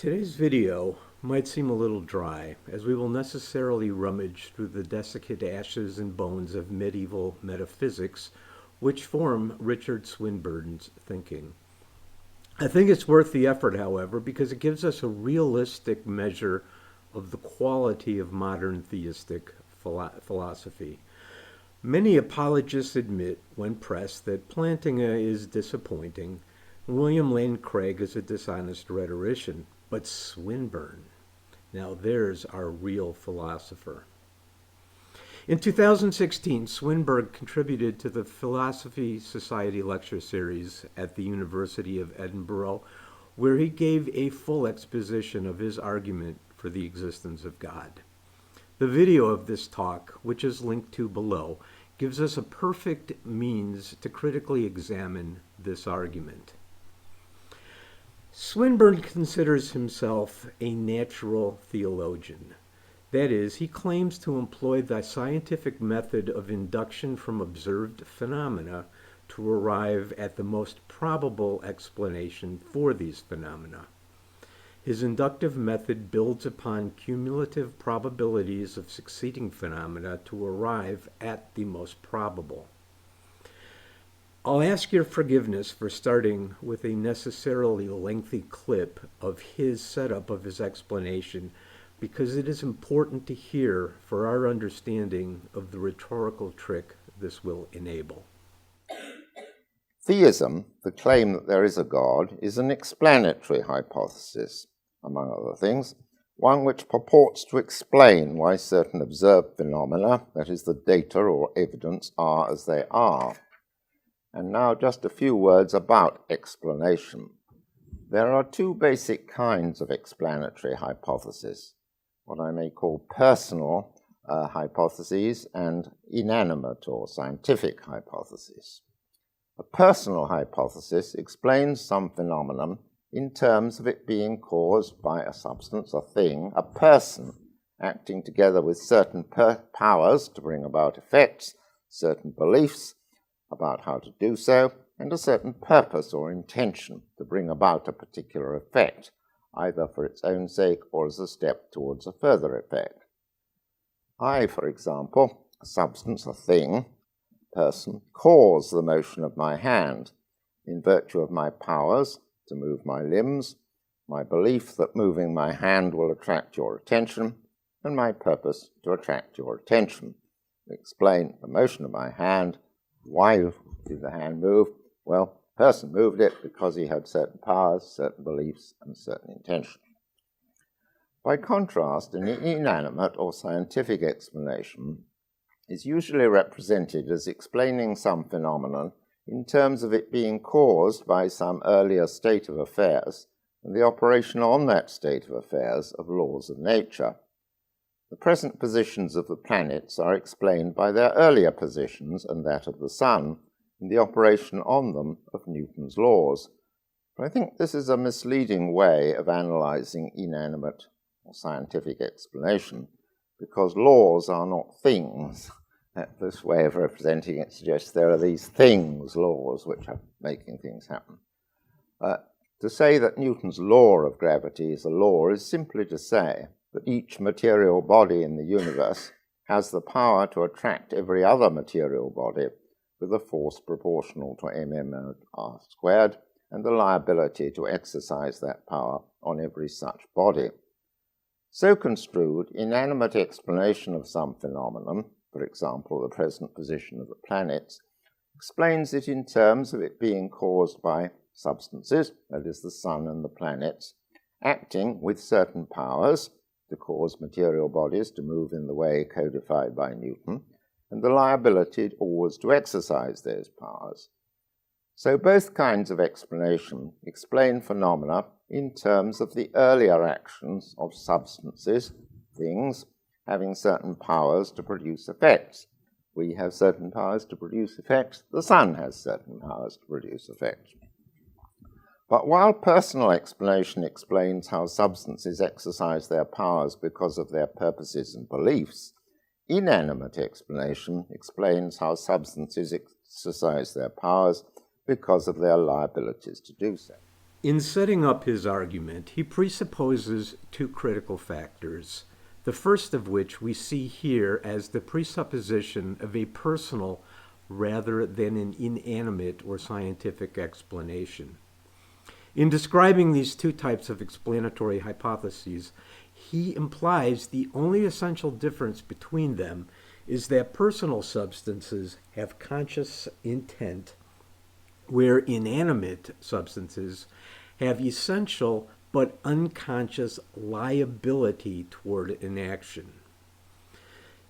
Today's video might seem a little dry, as we will necessarily rummage through the desiccant ashes and bones of medieval metaphysics, which form Richard Swinburne's thinking. I think it's worth the effort, however, because it gives us a realistic measure of the quality of modern theistic philosophy. Many apologists admit, when pressed, that Plantinga is disappointing, and William Lane Craig is a dishonest rhetorician. But Swinburne, now there's our real philosopher. In 2016, Swinburne contributed to the Philosophy Society lecture series at the University of Edinburgh, where he gave a full exposition of his argument for the existence of God. The video of this talk, which is linked to below, gives us a perfect means to critically examine this argument. Swinburne considers himself a natural theologian. That is, he claims to employ the scientific method of induction from observed phenomena to arrive at the most probable explanation for these phenomena. His inductive method builds upon cumulative probabilities of succeeding phenomena to arrive at the most probable. I'll ask your forgiveness for starting with a necessarily lengthy clip of his setup of his explanation, because it is important to hear for our understanding of the rhetorical trick this will enable. Theism, the claim that there is a God, is an explanatory hypothesis, among other things, one which purports to explain why certain observed phenomena, that is, the data or evidence, are as they are. And now just a few words about explanation. There are two basic kinds of explanatory hypothesis, what I may call personal hypotheses and inanimate or scientific hypotheses. A personal hypothesis explains some phenomenon in terms of it being caused by a substance, a thing, a person, acting together with certain powers to bring about effects, certain beliefs about how to do so, and a certain purpose or intention to bring about a particular effect, either for its own sake or as a step towards a further effect. I, for example, a substance, a thing, person, cause the motion of my hand in virtue of my powers to move my limbs, my belief that moving my hand will attract your attention, and my purpose to attract your attention. We explain the motion of my hand. Why did the hand move? Well, the person moved it because he had certain powers, certain beliefs, and certain intention. By contrast, an inanimate or scientific explanation is usually represented as explaining some phenomenon in terms of it being caused by some earlier state of affairs and the operation on that state of affairs of laws of nature. The present positions of the planets are explained by their earlier positions and that of the Sun, and the operation on them of Newton's laws. But I think this is a misleading way of analyzing inanimate or scientific explanation, because laws are not things. This way of representing it suggests there are these things, laws, which are making things happen. To say that Newton's law of gravity is a law is simply to say that each material body in the universe has the power to attract every other material body with a force proportional to mr squared, and the liability to exercise that power on every such body. So construed, inanimate explanation of some phenomenon, for example, the present position of the planets, explains it in terms of it being caused by substances, that is, the Sun and the planets, acting with certain powers to cause material bodies to move in the way codified by Newton, and the liability always to exercise those powers. So both kinds of explanation explain phenomena in terms of the earlier actions of substances, things, having certain powers to produce effects. We have certain powers to produce effects. The Sun has certain powers to produce effects. But while personal explanation explains how substances exercise their powers because of their purposes and beliefs, inanimate explanation explains how substances exercise their powers because of their liabilities to do so. In setting up his argument, he presupposes two critical factors, the first of which we see here as the presupposition of a personal rather than an inanimate or scientific explanation. In describing these two types of explanatory hypotheses, he implies the only essential difference between them is that personal substances have conscious intent, where inanimate substances have essential but unconscious liability toward an action.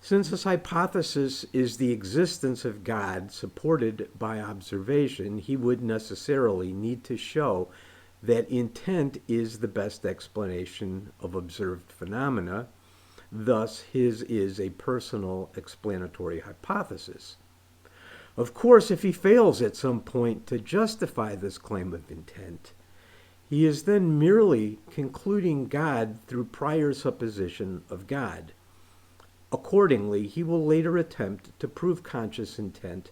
Since his hypothesis is the existence of God supported by observation, he would necessarily need to show that intent is the best explanation of observed phenomena. Thus, his is a personal explanatory hypothesis. Of course, if he fails at some point to justify this claim of intent, he is then merely concluding God through prior supposition of God. Accordingly, he will later attempt to prove conscious intent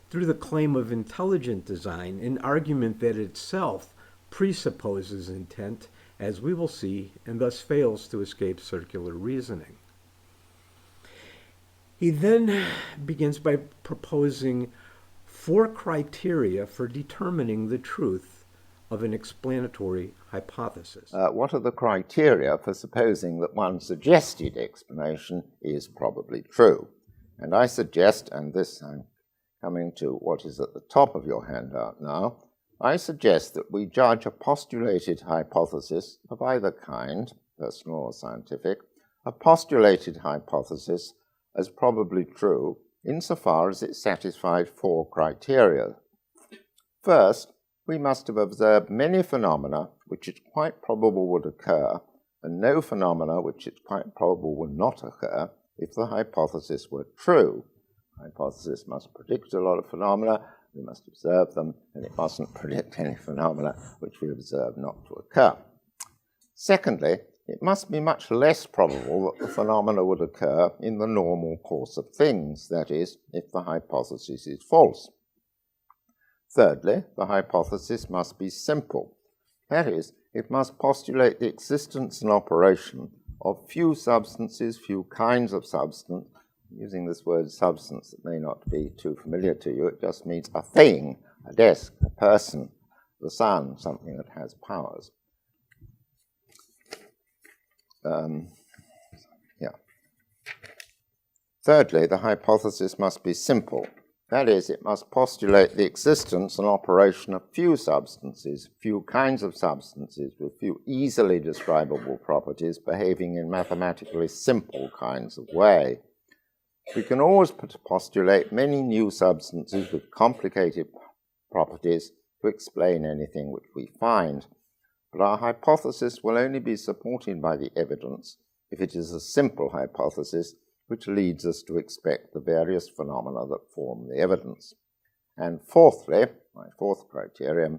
through the claim of intelligent design, an argument that itself presupposes intent, as we will see, and thus fails to escape circular reasoning. He then begins by proposing 4 criteria for determining the truth of an explanatory hypothesis. What are the criteria for supposing that one suggested explanation is probably true? And I suggest, and this I'm coming to what is at the top of your handout now, I suggest that we judge a postulated hypothesis of either kind, personal or scientific, a postulated hypothesis as probably true insofar as it satisfied 4 criteria. First, we must have observed many phenomena which it's quite probable would occur, and no phenomena which it's quite probable would not occur if the hypothesis were true. The hypothesis must predict a lot of phenomena, we must observe them, and it mustn't predict any phenomena which we observe not to occur. Secondly, it must be much less probable that the phenomena would occur in the normal course of things, that is, if the hypothesis is false. Thirdly, the hypothesis must be simple. That is, it must postulate the existence and operation of few substances, few kinds of substance. Using this word substance, it may not be too familiar to you. It just means a thing, a desk, a person, the sun, something that has powers. Thirdly, the hypothesis must be simple. That is, it must postulate the existence and operation of few substances, few kinds of substances with few easily describable properties behaving in mathematically simple kinds of way. We can always postulate many new substances with complicated properties to explain anything which we find, but our hypothesis will only be supported by the evidence if it is a simple hypothesis which leads us to expect the various phenomena that form the evidence. And fourthly, my fourth criterion,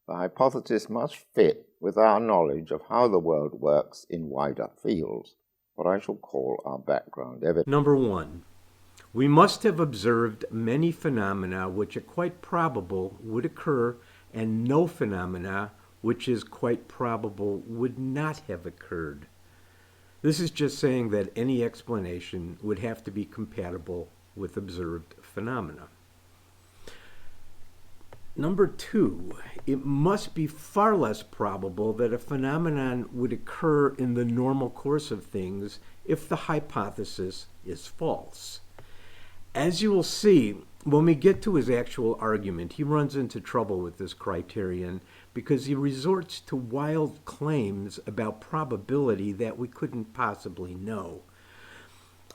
the hypothesis must fit with our knowledge of how the world works in wider fields, what I shall call our background evidence. Number 1, we must have observed many phenomena which are quite probable would occur, and no phenomena which is quite probable would not have occurred. This is just saying that any explanation would have to be compatible with observed phenomena. Number 2, it must be far less probable that a phenomenon would occur in the normal course of things if the hypothesis is false. As you will see, when we get to his actual argument, he runs into trouble with this criterion because he resorts to wild claims about probability that we couldn't possibly know.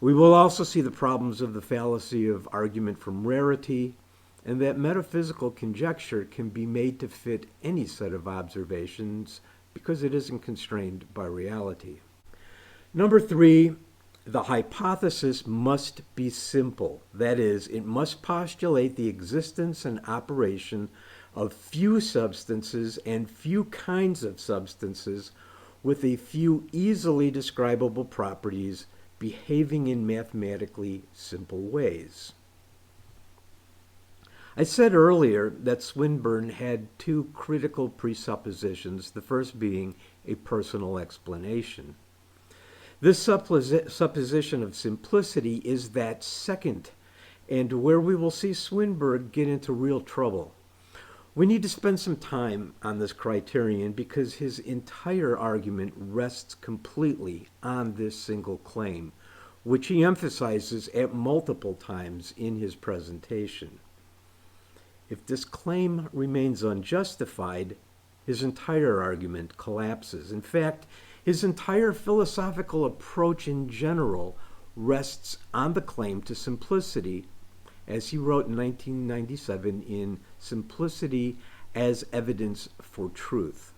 We will also see the problems of the fallacy of argument from rarity, and that metaphysical conjecture can be made to fit any set of observations because it isn't constrained by reality. Number 3, the hypothesis must be simple. That is, it must postulate the existence and operation of few substances and few kinds of substances with a few easily describable properties behaving in mathematically simple ways. I said earlier that Swinburne had two critical presuppositions, the first being a personal explanation. This supposition of simplicity is that second, and where we will see Swinburne get into real trouble. We need to spend some time on this criterion because his entire argument rests completely on this single claim, which he emphasizes at multiple times in his presentation. If this claim remains unjustified, his entire argument collapses. In fact, his entire philosophical approach in general rests on the claim to simplicity, as he wrote in 1997 in Simplicity as Evidence for Truth.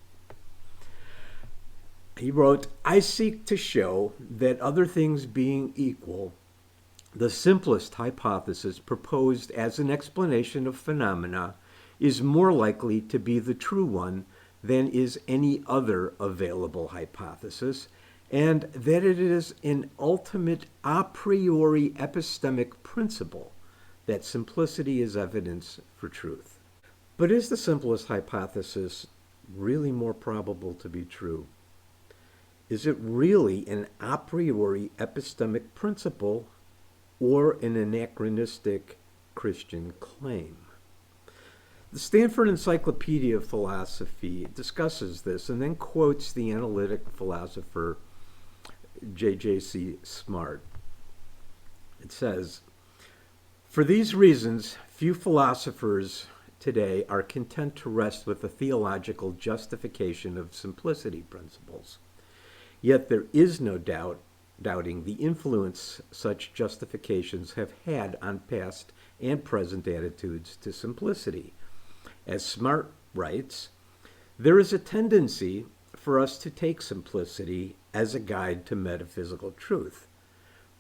He wrote, "I seek to show that other things being equal, the simplest hypothesis proposed as an explanation of phenomena is more likely to be the true one than is any other available hypothesis, and that it is an ultimate a priori epistemic principle that simplicity is evidence for truth." But is the simplest hypothesis really more probable to be true? Is it really an a priori epistemic principle or an anachronistic Christian claim? The Stanford Encyclopedia of Philosophy discusses this and then quotes the analytic philosopher J.J.C. Smart. It says, "For these reasons, few philosophers today are content to rest with the theological justification of simplicity principles. Yet there is no doubting the influence such justifications have had on past and present attitudes to simplicity. As Smart writes, there is a tendency for us to take simplicity as a guide to metaphysical truth.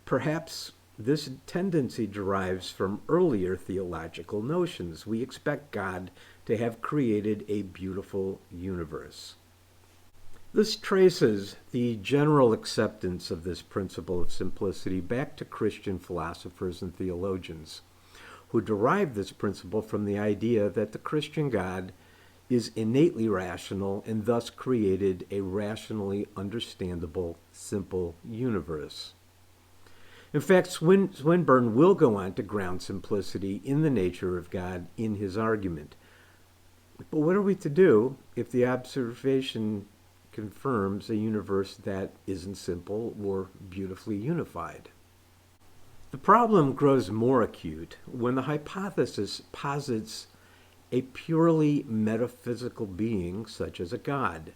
Perhaps this tendency derives from earlier theological notions. We expect God to have created a beautiful universe." This traces the general acceptance of this principle of simplicity back to Christian philosophers and theologians, who derived this principle from the idea that the Christian God is innately rational and thus created a rationally understandable, simple universe. In fact, Swinburne will go on to ground simplicity in the nature of God in his argument. But what are we to do if the observation confirms a universe that isn't simple or beautifully unified? The problem grows more acute when the hypothesis posits a purely metaphysical being such as a God.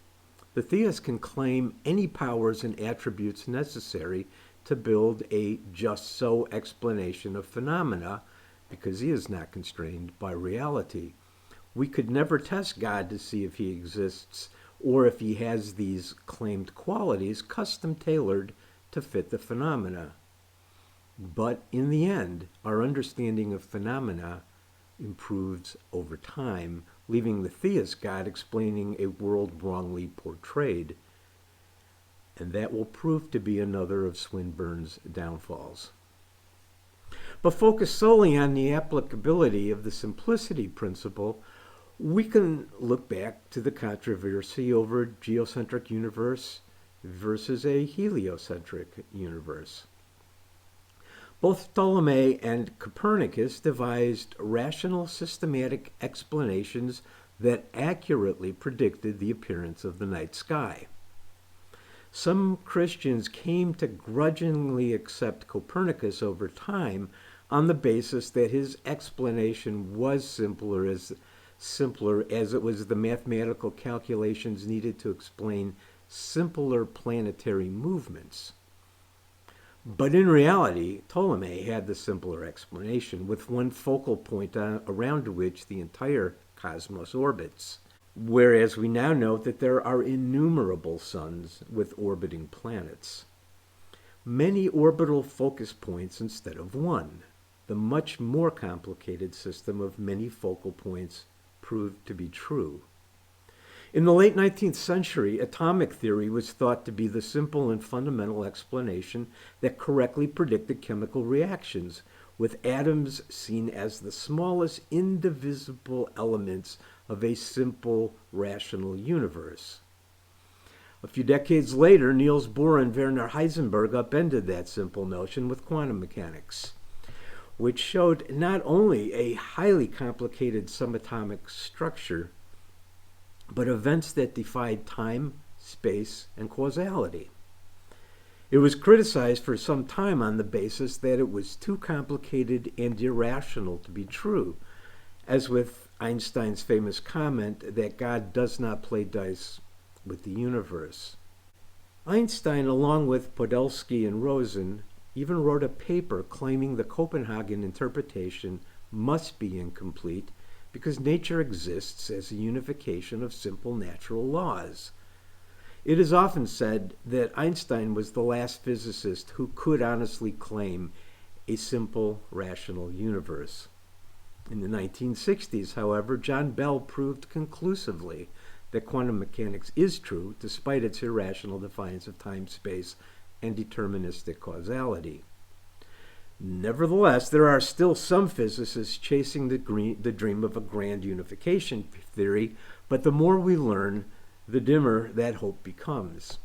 The theist can claim any powers and attributes necessary to build a just so explanation of phenomena because he is not constrained by reality. We could never test God to see if he exists or if he has these claimed qualities custom-tailored to fit the phenomena. But in the end, our understanding of phenomena improves over time, leaving the theist God explaining a world wrongly portrayed. And that will prove to be another of Swinburne's downfalls. But focus solely on the applicability of the simplicity principle, we can look back to the controversy over geocentric universe versus a heliocentric universe. Both Ptolemy and Copernicus devised rational systematic explanations that accurately predicted the appearance of the night sky. Some Christians came to grudgingly accept Copernicus over time on the basis that his explanation was simpler as it was the mathematical calculations needed to explain simpler planetary movements. But in reality, Ptolemy had the simpler explanation, with one focal point around which the entire cosmos orbits, whereas we now know that there are innumerable suns with orbiting planets. Many orbital focus points instead of one. The much more complicated system of many focal points proved to be true. In the late 19th century, atomic theory was thought to be the simple and fundamental explanation that correctly predicted chemical reactions, with atoms seen as the smallest indivisible elements of a simple, rational universe. A few decades later, Niels Bohr and Werner Heisenberg upended that simple notion with quantum mechanics, which showed not only a highly complicated subatomic structure, but events that defied time, space, and causality. It was criticized for some time on the basis that it was too complicated and irrational to be true, as with Einstein's famous comment that God does not play dice with the universe. Einstein, along with Podolsky and Rosen, even wrote a paper claiming the Copenhagen interpretation must be incomplete because nature exists as a unification of simple natural laws. It is often said that Einstein was the last physicist who could honestly claim a simple, rational universe. In the 1960s, however, John Bell proved conclusively that quantum mechanics is true despite its irrational defiance of time, space, and deterministic causality. Nevertheless, there are still some physicists chasing the dream of a grand unification theory, but the more we learn, the dimmer that hope becomes.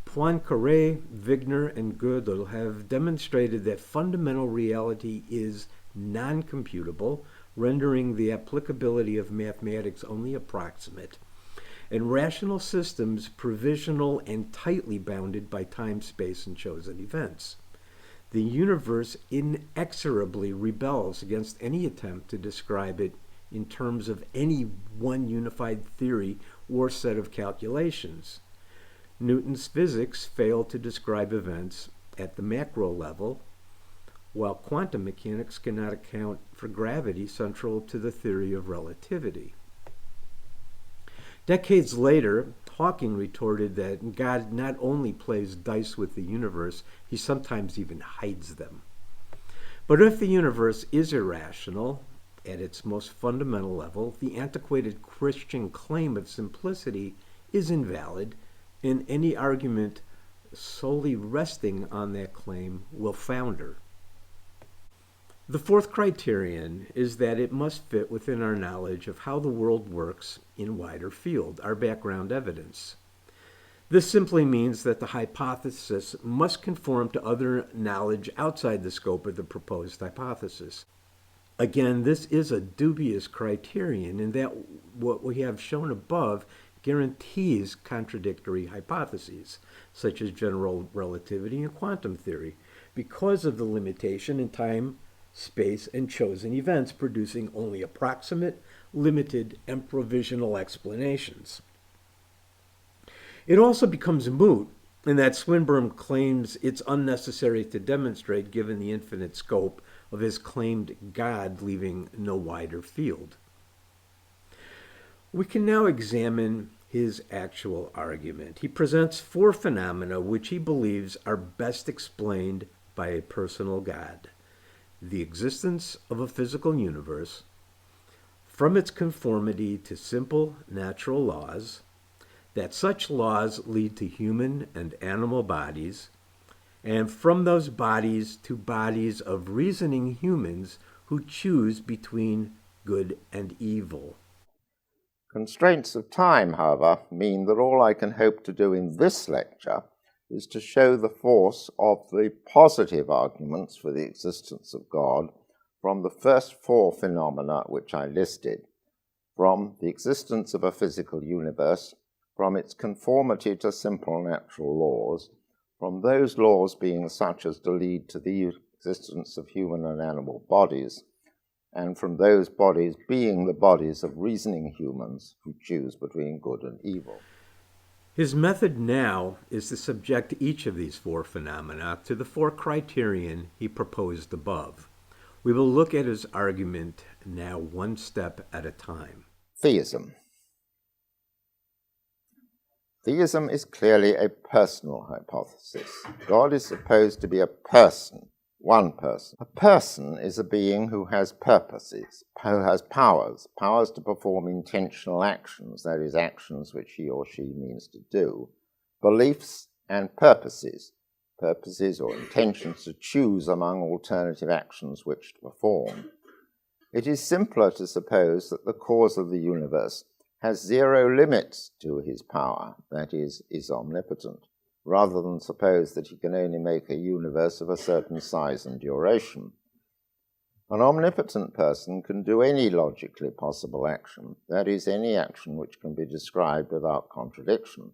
Poincaré, Wigner, and Gödel have demonstrated that fundamental reality is non-computable, rendering the applicability of mathematics only approximate, and rational systems provisional and tightly bounded by time, space, and chosen events. The universe inexorably rebels against any attempt to describe it in terms of any one unified theory or set of calculations. Newton's physics failed to describe events at the macro level, while quantum mechanics cannot account for gravity central to the theory of relativity. Decades later, Hawking retorted that God not only plays dice with the universe, he sometimes even hides them. But if the universe is irrational, at its most fundamental level, the antiquated Christian claim of simplicity is invalid, and any argument solely resting on that claim will founder. The fourth criterion is that it must fit within our knowledge of how the world works in wider field, our background evidence. This simply means that the hypothesis must conform to other knowledge outside the scope of the proposed hypothesis. Again, this is a dubious criterion in that what we have shown above guarantees contradictory hypotheses, such as general relativity and quantum theory, because of the limitation in time, space, and chosen events producing only approximate, limited, and provisional explanations. It also becomes moot in that Swinburne claims it's unnecessary to demonstrate given the infinite scope of his claimed God, leaving no wider field. We can now examine his actual argument. He presents four phenomena which he believes are best explained by a personal God: the existence of a physical universe, from its conformity to simple natural laws, that such laws lead to human and animal bodies, and from those bodies to bodies of reasoning humans who choose between good and evil. Constraints of time, however, mean that all I can hope to do in this lecture is to show the force of the positive arguments for the existence of God from the first four phenomena which I listed, from the existence of a physical universe, from its conformity to simple natural laws, from those laws being such as to lead to the existence of human and animal bodies, and from those bodies being the bodies of reasoning humans who choose between good and evil. His method now is to subject each of these four phenomena to the four criterion he proposed above. We will look at his argument now one step at a time. Theism. Theism is clearly a personal hypothesis. God is supposed to be a person, one person. A person is a being who has purposes, who has powers to perform intentional actions, that is, actions which he or she means to do, beliefs and purposes, purposes or intentions to choose among alternative actions which to perform. It is simpler to suppose that the cause of the universe has zero limits to his power, that is omnipotent, rather than suppose that he can only make a universe of a certain size and duration. An omnipotent person can do any logically possible action, that is, any action which can be described without contradiction.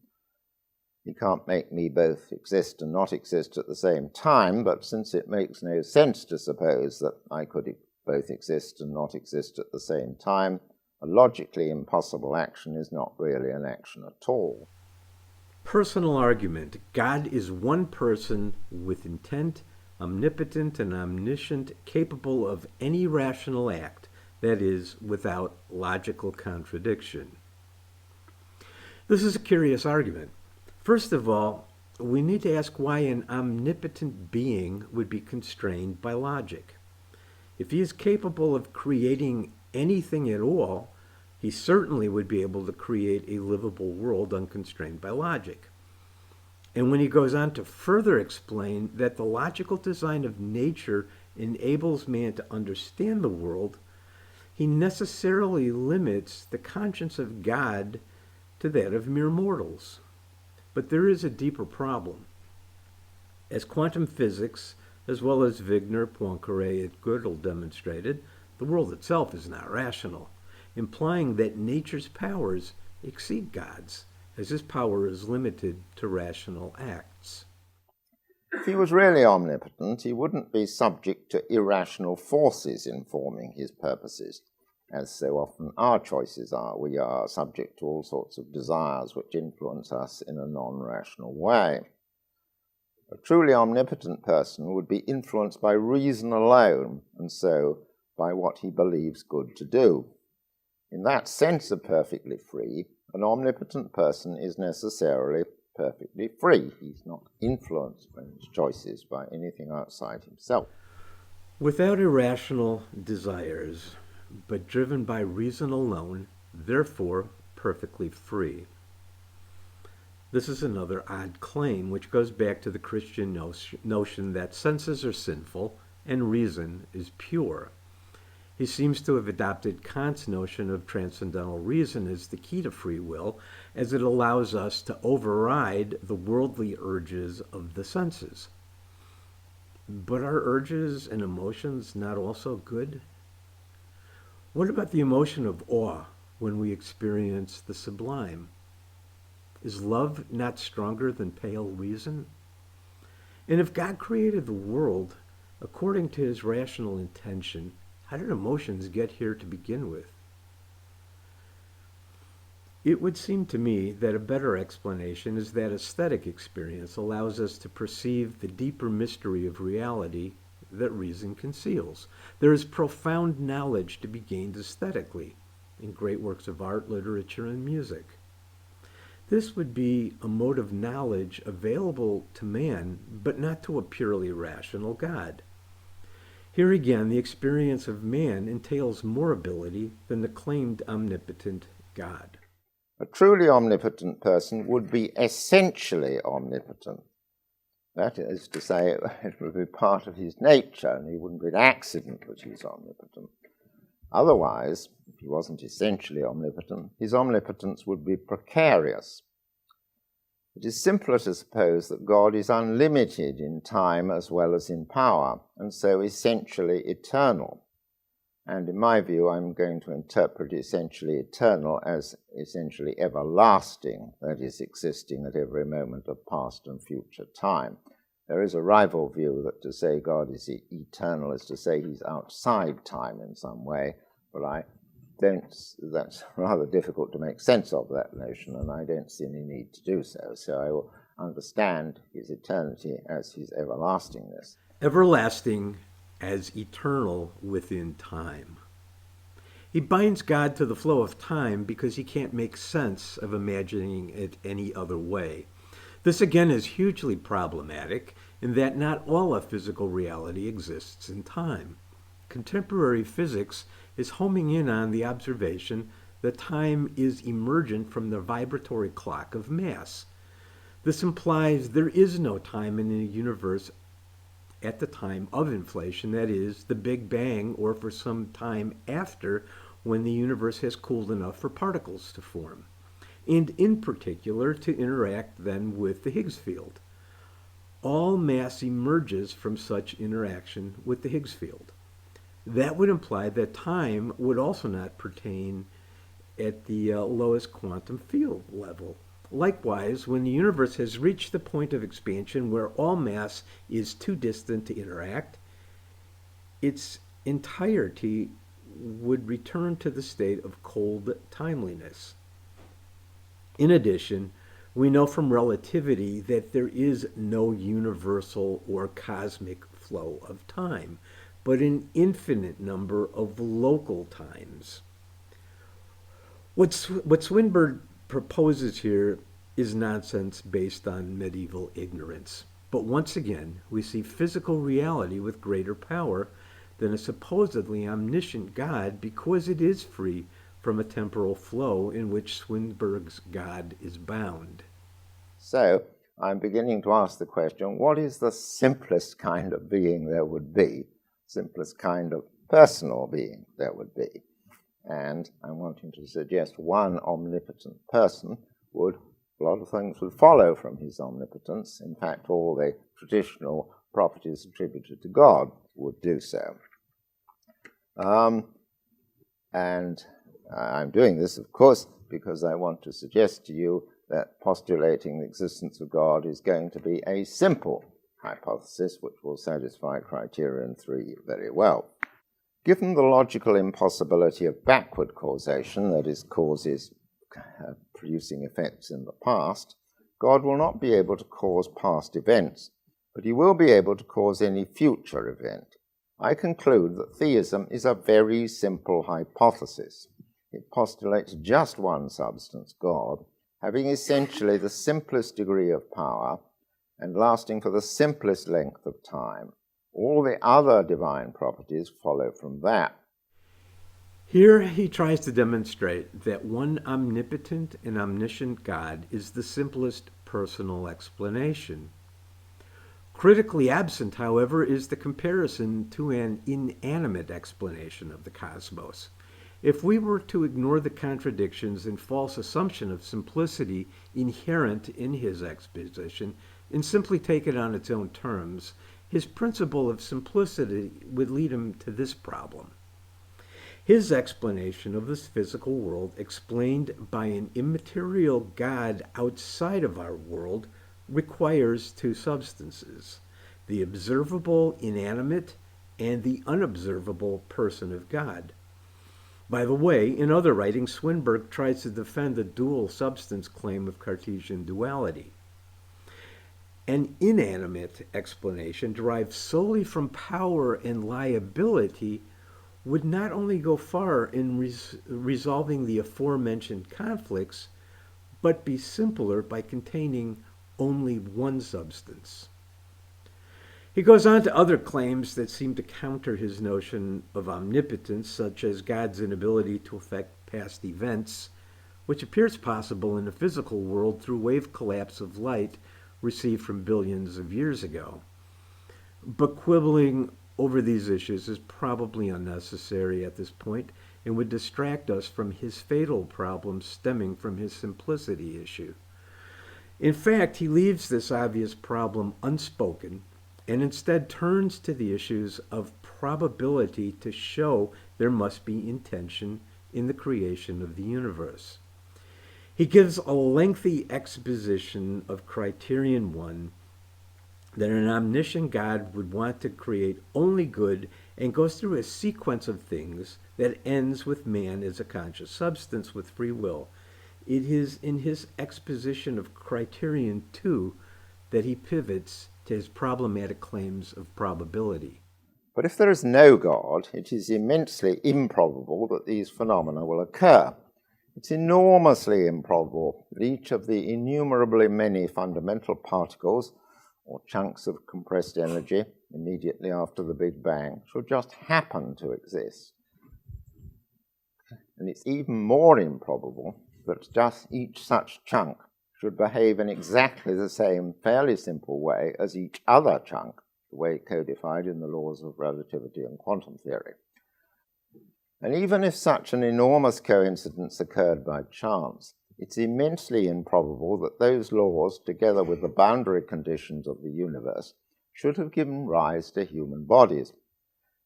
He can't make me both exist and not exist at the same time, but since it makes no sense to suppose that I could both exist and not exist at the same time, a logically impossible action is not really an action at all. Personal argument. God is one person with intent, omnipotent and omniscient, capable of any rational act, that is, without logical contradiction. This is a curious argument. First of all, we need to ask why an omnipotent being would be constrained by logic. If he is capable of creating anything at all, he certainly would be able to create a livable world unconstrained by logic. And when he goes on to further explain that the logical design of nature enables man to understand the world, he necessarily limits the conscience of God to that of mere mortals. But there is a deeper problem. As quantum physics, as well as Wigner, Poincaré, and Gödel demonstrated, the world itself is not rational, implying that nature's powers exceed God's, as his power is limited to rational acts. If he was really omnipotent, he wouldn't be subject to irrational forces informing his purposes, as so often our choices are. We are subject to all sorts of desires which influence us in a non-rational way. A truly omnipotent person would be influenced by reason alone, and so by what he believes good to do. In that sense of perfectly free, an omnipotent person is necessarily perfectly free. He's not influenced by his choices by anything outside himself. Without irrational desires, but driven by reason alone, therefore perfectly free. This is another odd claim, which goes back to the Christian notion that senses are sinful and reason is pure. He seems to have adopted Kant's notion of transcendental reason as the key to free will, as it allows us to override the worldly urges of the senses. But are urges and emotions not also good? What about the emotion of awe when we experience the sublime? Is love not stronger than pale reason? And if God created the world according to his rational intention, how did emotions get here to begin with? It would seem to me that a better explanation is that aesthetic experience allows us to perceive the deeper mystery of reality that reason conceals. There is profound knowledge to be gained aesthetically in great works of art, literature, and music. This would be a mode of knowledge available to man, but not to a purely rational God. Here again, the experience of man entails more ability than the claimed omnipotent God. A truly omnipotent person would be essentially omnipotent. That is to say, it would be part of his nature, and he wouldn't be an accident that he's omnipotent. Otherwise, if he wasn't essentially omnipotent, his omnipotence would be precarious. It is simpler to suppose that God is unlimited in time as well as in power, and so essentially eternal. And in my view, I'm going to interpret essentially eternal as essentially everlasting, that is, existing at every moment of past and future time. There is a rival view that to say God is eternal is to say he's outside time in some way, but that's rather difficult to make sense of that notion, and I don't see any need to do so. So I will understand his eternity as his everlastingness. Everlasting as eternal within time. He binds God to the flow of time because he can't make sense of imagining it any other way. This again is hugely problematic in that not all of physical reality exists in time. Contemporary physics is homing in on the observation that time is emergent from the vibratory clock of mass. This implies there is no time in the universe at the time of inflation, that is, the Big Bang, or for some time after, when the universe has cooled enough for particles to form, and in particular to interact then with the Higgs field. All mass emerges from such interaction with the Higgs field. That would imply that time would also not pertain at the lowest quantum field level. Likewise, when the universe has reached the point of expansion where all mass is too distant to interact, its entirety would return to the state of cold timeliness. In addition, we know from relativity that there is no universal or cosmic flow of time, but an infinite number of local times. What Swinburne proposes here is nonsense based on medieval ignorance. But once again, we see physical reality with greater power than a supposedly omniscient God because it is free from a temporal flow in which Swinburne's God is bound. So, I'm beginning to ask the question, what is the simplest kind of being there would be? Simplest kind of personal being there would be? And I'm wanting to suggest one omnipotent person would, a lot of things would follow from his omnipotence. In fact, all the traditional properties attributed to God would do so. And I'm doing this, of course, because I want to suggest to you that postulating the existence of God is going to be a simple hypothesis which will satisfy criterion 3 very well. Given the logical impossibility of backward causation, that is, causes producing effects in the past, God will not be able to cause past events, but he will be able to cause any future event. I conclude that theism is a very simple hypothesis. It postulates just one substance, God, having essentially the simplest degree of power and lasting for the simplest length of time. All the other divine properties follow from that. Here he tries to demonstrate that one omnipotent and omniscient God is the simplest personal explanation. Critically absent, however, is the comparison to an inanimate explanation of the cosmos. If we were to ignore the contradictions and false assumption of simplicity inherent in his exposition and simply take it on its own terms, his principle of simplicity would lead him to this problem. His explanation of this physical world, explained by an immaterial God outside of our world, requires two substances: the observable inanimate and the unobservable person of God. By the way, in other writings, Swinburne tries to defend the dual substance claim of Cartesian duality. An inanimate explanation derived solely from power and liability would not only go far in resolving the aforementioned conflicts, but be simpler by containing only one substance. He goes on to other claims that seem to counter his notion of omnipotence, such as God's inability to affect past events, which appears possible in the physical world through wave collapse of light received from billions of years ago. But quibbling over these issues is probably unnecessary at this point and would distract us from his fatal problem stemming from his simplicity issue. In fact, he leaves this obvious problem unspoken and instead turns to the issues of probability to show there must be intention in the creation of the universe. He gives a lengthy exposition of criterion 1 that an omniscient God would want to create only good and goes through a sequence of things that ends with man as a conscious substance with free will. It is in his exposition of criterion 2 that he pivots to his problematic claims of probability. But if there is no God, it is immensely improbable that these phenomena will occur. It's enormously improbable that each of the innumerably many fundamental particles or chunks of compressed energy immediately after the Big Bang should just happen to exist. And it's even more improbable that just each such chunk should behave in exactly the same fairly simple way as each other chunk, the way codified in the laws of relativity and quantum theory. And even if such an enormous coincidence occurred by chance, it's immensely improbable that those laws, together with the boundary conditions of the universe, should have given rise to human bodies.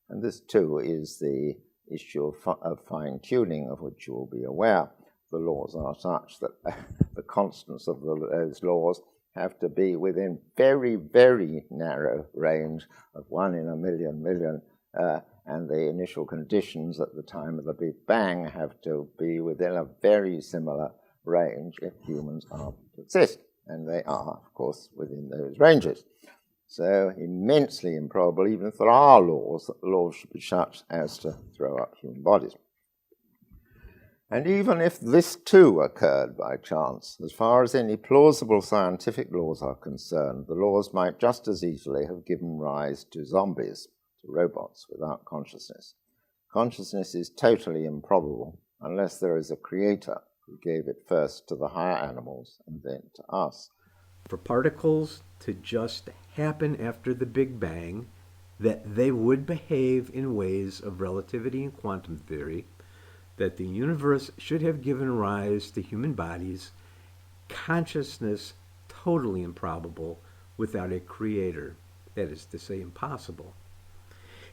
And this, too, is the issue of fine-tuning, of which you will be aware. The laws are such that the constants of those laws have to be within very, very narrow range of 1 in a million, and the initial conditions at the time of the Big Bang have to be within a very similar range if humans are to exist. And they are, of course, within those ranges. So immensely improbable, even if there are laws, that the laws should be such as to throw up human bodies. And even if this too occurred by chance, as far as any plausible scientific laws are concerned, the laws might just as easily have given rise to zombies, to robots without consciousness. Consciousness is totally improbable unless there is a creator who gave it first to the higher animals and then to us. For particles to just happen after the Big Bang, that they would behave in ways of relativity and quantum theory, that the universe should have given rise to human bodies, consciousness totally improbable without a creator, that is to say, impossible.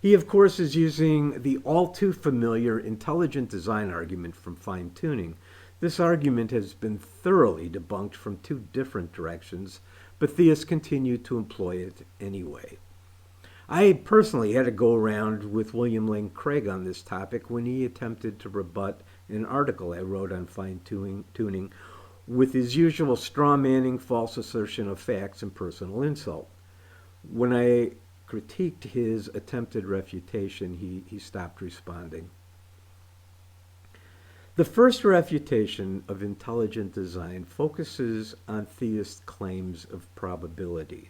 He, of course, is using the all too familiar intelligent design argument from fine-tuning. This argument has been thoroughly debunked from two different directions, but theists continue to employ it anyway. I personally had a go-around with William Lane Craig on this topic when he attempted to rebut an article I wrote on fine-tuning with his usual straw-manning, false assertion of facts, and personal insult. When I critiqued his attempted refutation, he stopped responding. The first refutation of intelligent design focuses on theist claims of probability.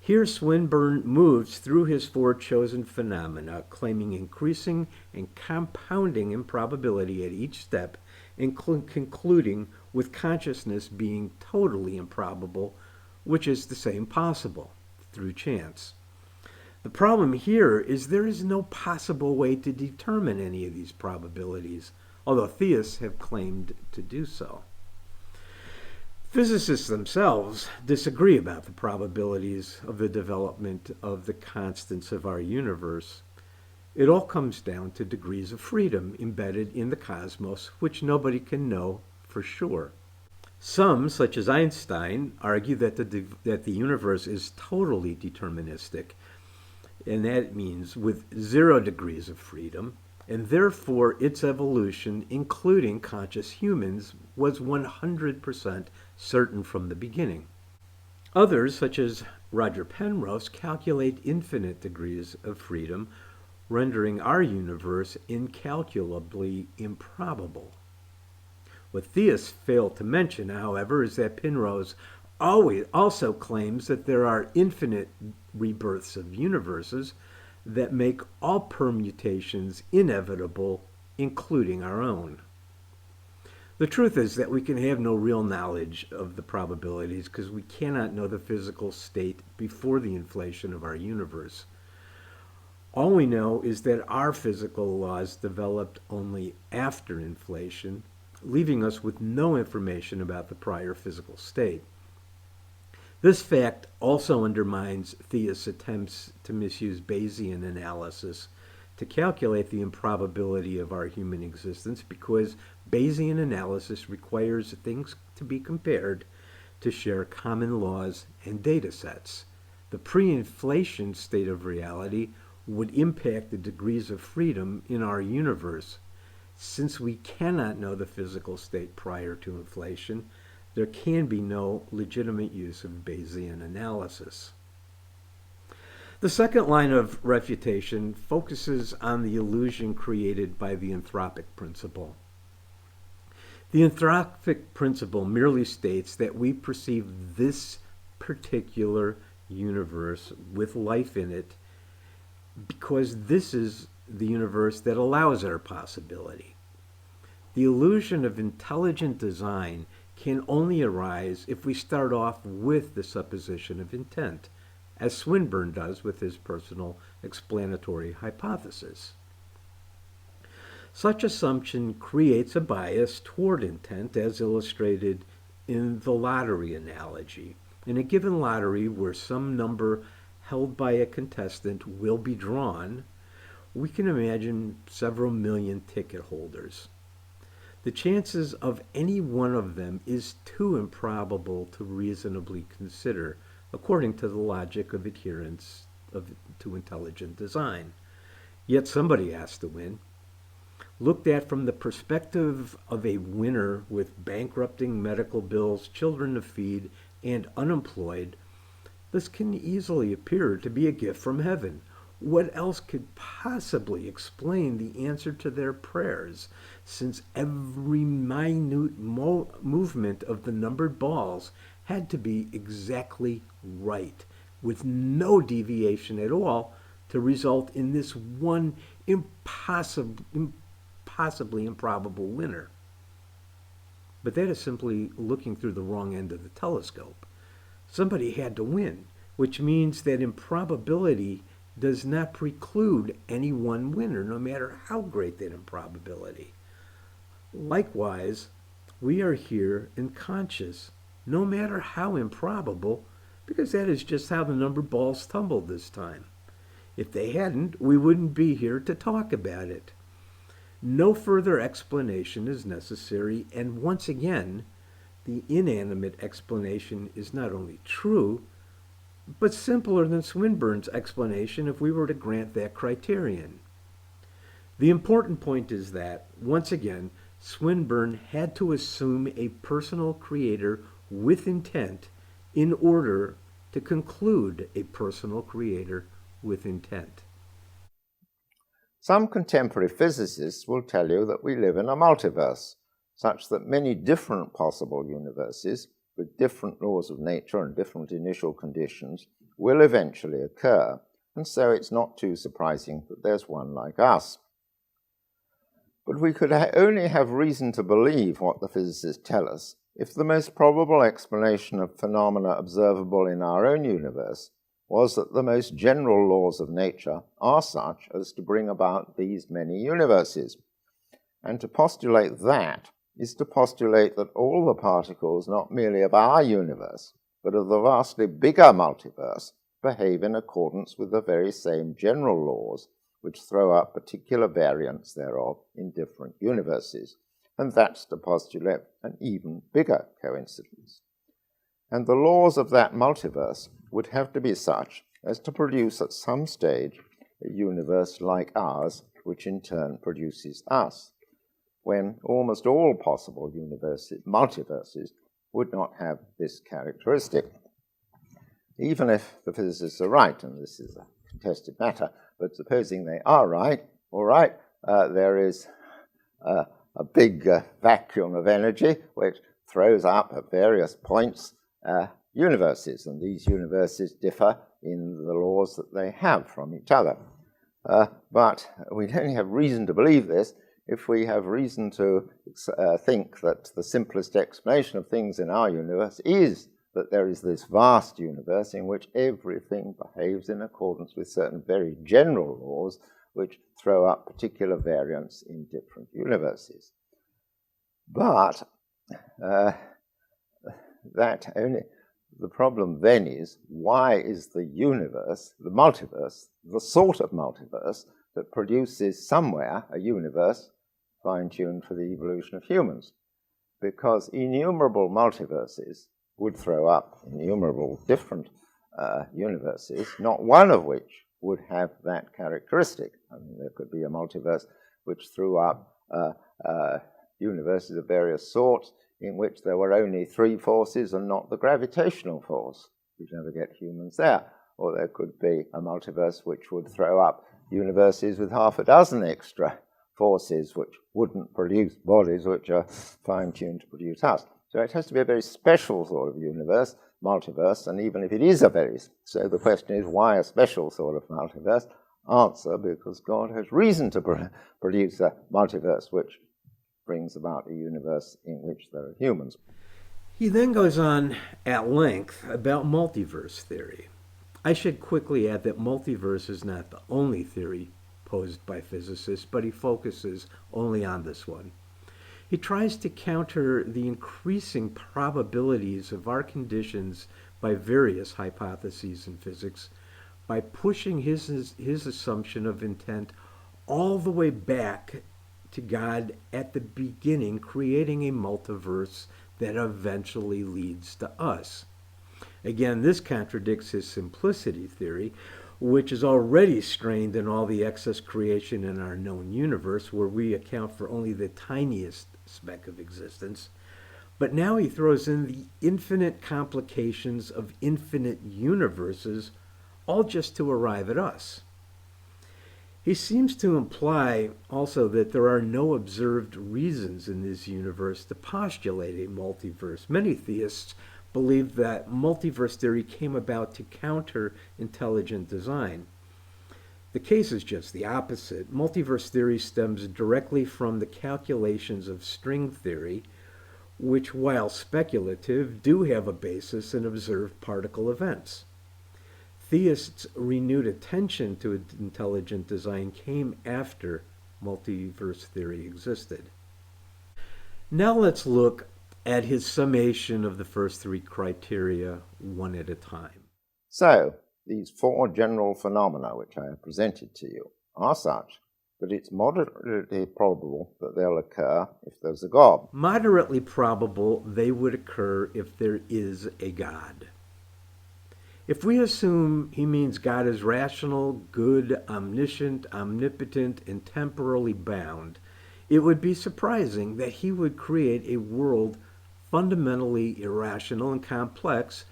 Here Swinburne moves through his four chosen phenomena, claiming increasing and compounding improbability at each step, and concluding with consciousness being totally improbable, which is to say impossible, through chance. The problem here is there is no possible way to determine any of these probabilities, although theists have claimed to do so. Physicists themselves disagree about the probabilities of the development of the constants of our universe. It all comes down to degrees of freedom embedded in the cosmos, which nobody can know for sure. Some, such as Einstein, argue that the universe is totally deterministic, and that means with 0 degrees of freedom, and therefore its evolution, including conscious humans, was 100% certain from the beginning. Others, such as Roger Penrose, calculate infinite degrees of freedom, rendering our universe incalculably improbable. What theists fail to mention, however, is that Penrose also claims that there are infinite rebirths of universes that make all permutations inevitable, including our own. The truth is that we can have no real knowledge of the probabilities because we cannot know the physical state before the inflation of our universe. All we know is that our physical laws developed only after inflation, leaving us with no information about the prior physical state. This fact also undermines theists' attempts to misuse Bayesian analysis to calculate the improbability of our human existence, because Bayesian analysis requires things to be compared to share common laws and data sets. The pre-inflation state of reality would impact the degrees of freedom in our universe. Since we cannot know the physical state prior to inflation, there can be no legitimate use of Bayesian analysis. The second line of refutation focuses on the illusion created by the anthropic principle. The anthropic principle merely states that we perceive this particular universe with life in it because this is the universe that allows our possibility. The illusion of intelligent design can only arise if we start off with the supposition of intent, as Swinburne does with his personal explanatory hypothesis. Such assumption creates a bias toward intent, as illustrated in the lottery analogy. In a given lottery where some number held by a contestant will be drawn, we can imagine several million ticket holders. The chances of any one of them is too improbable to reasonably consider, according to the logic of adherence to intelligent design. Yet somebody has to win. Looked at from the perspective of a winner with bankrupting medical bills, children to feed, and unemployed, this can easily appear to be a gift from heaven. What else could possibly explain the answer to their prayers, since every minute movement of the numbered balls had to be exactly right, with no deviation at all, to result in this one impossibly improbable winner? But that is simply looking through the wrong end of the telescope. Somebody had to win, which means that improbability does not preclude any one winner, no matter how great that improbability. Likewise, we are here and conscious, no matter how improbable, because that is just how the numbered balls tumbled this time. If they hadn't, we wouldn't be here to talk about it. No further explanation is necessary, and once again, the inanimate explanation is not only true, but simpler than Swinburne's explanation if we were to grant that criterion. The important point is that, once again, Swinburne had to assume a personal creator with intent in order to conclude a personal creator with intent. Some contemporary physicists will tell you that we live in a multiverse, such that many different possible universes with different laws of nature and different initial conditions will eventually occur, and so it's not too surprising that there's one like us. But we could only have reason to believe what the physicists tell us if the most probable explanation of phenomena observable in our own universe was that the most general laws of nature are such as to bring about these many universes. And to postulate that is to postulate that all the particles, not merely of our universe, but of the vastly bigger multiverse, behave in accordance with the very same general laws which throw up particular variants thereof in different universes. And that's to postulate an even bigger coincidence. And the laws of that multiverse would have to be such as to produce at some stage a universe like ours, which in turn produces us, when almost all possible multiverses would not have this characteristic. Even if the physicists are right, and this is a contested matter, but supposing they are right, all right, there is a big vacuum of energy which throws up at various points universes, and these universes differ in the laws that they have from each other. But we only have reason to believe this if we have reason to think that the simplest explanation of things in our universe is that there is this vast universe in which everything behaves in accordance with certain very general laws which throw up particular variants in different universes. But that only... The problem then is, why is the universe, the multiverse, the sort of multiverse that produces somewhere a universe fine-tuned for the evolution of humans? Because innumerable multiverses would throw up innumerable different universes, not one of which would have that characteristic. I mean, there could be a multiverse which threw up universes of various sorts in which there were only three forces and not the gravitational force. You'd never get humans there. Or there could be a multiverse which would throw up universes with half a dozen extra forces which wouldn't produce bodies which are fine-tuned to produce us. So it has to be a very special sort of universe, multiverse, and even if it is a very... So the question is, why a special sort of multiverse? Answer, because God has reason to produce a multiverse which brings about a universe in which there are humans. He then goes on at length about multiverse theory. I should quickly add that multiverse is not the only theory posed by physicists, but he focuses only on this one. He tries to counter the increasing probabilities of our conditions by various hypotheses in physics by pushing his assumption of intent all the way back to God at the beginning, creating a multiverse that eventually leads to us. Again, this contradicts his simplicity theory, which is already strained in all the excess creation in our known universe, where we account for only the tiniest speck of existence. But now he throws in the infinite complications of infinite universes, all just to arrive at us. He seems to imply also that there are no observed reasons in this universe to postulate a multiverse. Many theists believe that multiverse theory came about to counter intelligent design. The case is just the opposite. Multiverse theory stems directly from the calculations of string theory, which, while speculative, do have a basis in observed particle events. Theists' renewed attention to intelligent design came after multiverse theory existed. Now let's look at his summation of the first three criteria one at a time. So, these four general phenomena which I have presented to you are such that it's moderately probable that they'll occur if there's a God. Moderately probable they would occur if there is a God. If we assume he means God is rational, good, omniscient, omnipotent, and temporally bound, it would be surprising that he would create a world fundamentally irrational and complex,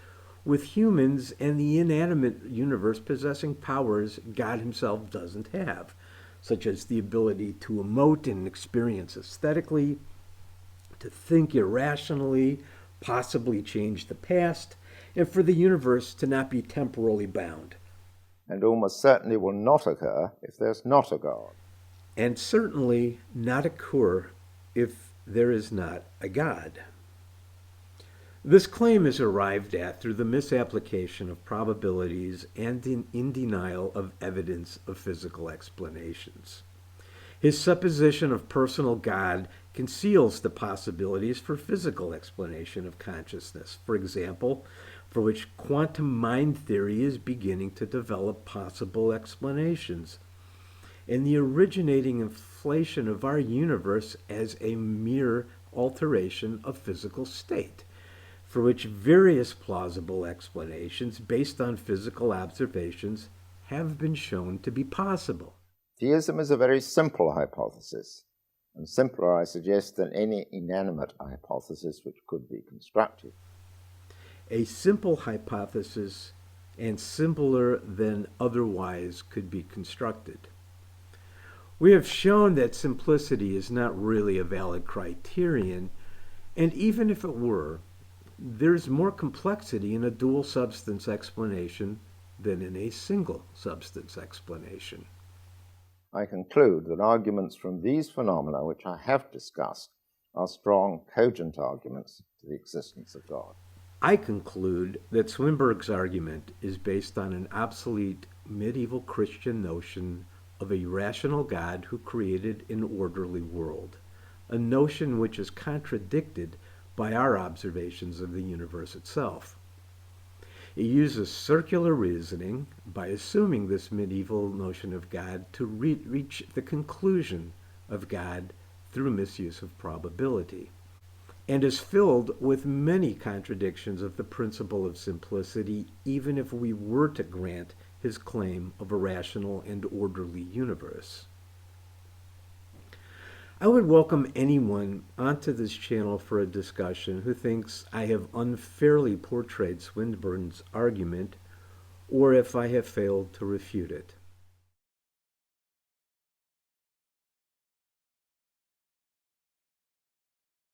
with humans and the inanimate universe possessing powers God himself doesn't have, such as the ability to emote and experience aesthetically, to think irrationally, possibly change the past, and for the universe to not be temporally bound. And almost certainly will not occur if there's not a God. And certainly not occur if there is not a God. This claim is arrived at through the misapplication of probabilities and in denial of evidence of physical explanations. His supposition of personal God conceals the possibilities for physical explanation of consciousness, for example, for which quantum mind theory is beginning to develop possible explanations, and the originating inflation of our universe as a mere alteration of physical state, for which various plausible explanations based on physical observations have been shown to be possible. Theism is a very simple hypothesis, and simpler, I suggest, than any inanimate hypothesis which could be constructed. A simple hypothesis and simpler than otherwise could be constructed. We have shown that simplicity is not really a valid criterion, and even if it were, there's more complexity in a dual substance explanation than in a single substance explanation. I conclude that arguments from these phenomena which I have discussed are strong, cogent arguments to the existence of God. I conclude that Swinburne's argument is based on an obsolete medieval Christian notion of a rational God who created an orderly world, a notion which is contradicted by our observations of the universe itself. It uses circular reasoning by assuming this medieval notion of God to reach the conclusion of God through misuse of probability, and is filled with many contradictions of the principle of simplicity, even if we were to grant his claim of a rational and orderly universe. I would welcome anyone onto this channel for a discussion who thinks I have unfairly portrayed Swinburne's argument, or if I have failed to refute it.